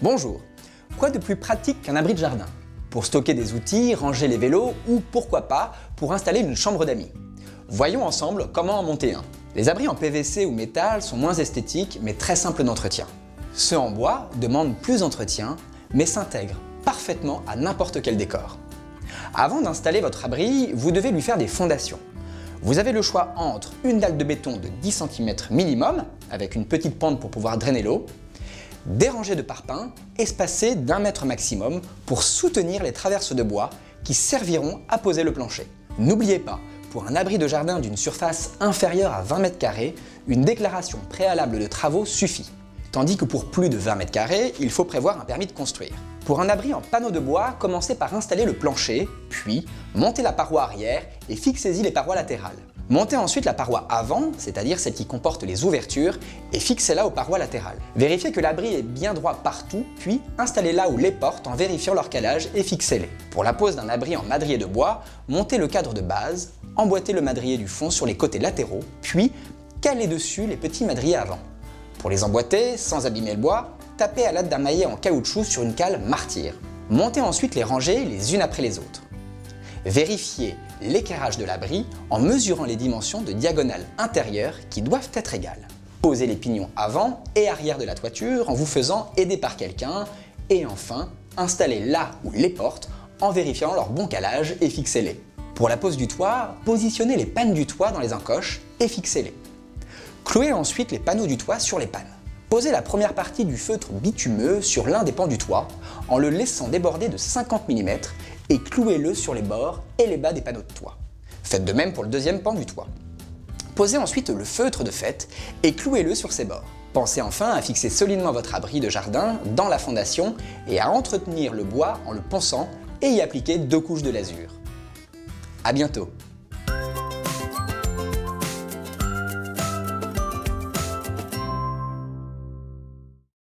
Bonjour. Quoi de plus pratique qu'un abri de jardin? Pour stocker des outils, ranger les vélos ou pourquoi pas pour installer une chambre d'amis. Voyons ensemble comment en monter un. Les abris en PVC ou métal sont moins esthétiques mais très simples d'entretien. Ceux en bois demandent plus d'entretien mais s'intègrent parfaitement à n'importe quel décor. Avant d'installer votre abri, vous devez lui faire des fondations. Vous avez le choix entre une dalle de béton de 10 cm minimum, avec une petite pente pour pouvoir drainer l'eau, des rangées de parpaings espacées d'1 mètre maximum pour soutenir les traverses de bois qui serviront à poser le plancher. N'oubliez pas, pour un abri de jardin d'une surface inférieure à 20 mètres carrés, une déclaration préalable de travaux suffit. Tandis que pour plus de 20 mètres carrés, il faut prévoir un permis de construire. Pour un abri en panneau de bois, commencez par installer le plancher, puis montez la paroi arrière et fixez-y les parois latérales. Montez ensuite la paroi avant, c'est-à-dire celle qui comporte les ouvertures, et fixez-la aux parois latérales. Vérifiez que l'abri est bien droit partout, puis installez-la où les portes en vérifiant leur calage et fixez-les. Pour la pose d'un abri en madrier de bois, montez le cadre de base, emboîtez le madrier du fond sur les côtés latéraux, puis calez dessus les petits madriers avant. Pour les emboîter, sans abîmer le bois, tapez à l'aide d'un maillet en caoutchouc sur une cale martyre. Montez ensuite les rangées les unes après les autres. Vérifiez l'équerrage de l'abri en mesurant les dimensions de diagonale intérieure qui doivent être égales. Posez les pignons avant et arrière de la toiture en vous faisant aider par quelqu'un et enfin, installez là où les portes en vérifiant leur bon calage et fixez-les. Pour la pose du toit, positionnez les pannes du toit dans les encoches et fixez-les. Clouez ensuite les panneaux du toit sur les pannes. Posez la première partie du feutre bitumeux sur l'un des pans du toit en le laissant déborder de 50 mm et clouez-le sur les bords et les bas des panneaux de toit. Faites de même pour le deuxième pan du toit. Posez ensuite le feutre de faîte et clouez-le sur ses bords. Pensez enfin à fixer solidement votre abri de jardin dans la fondation et à entretenir le bois en le ponçant et y appliquer 2 couches de lasure. À bientôt!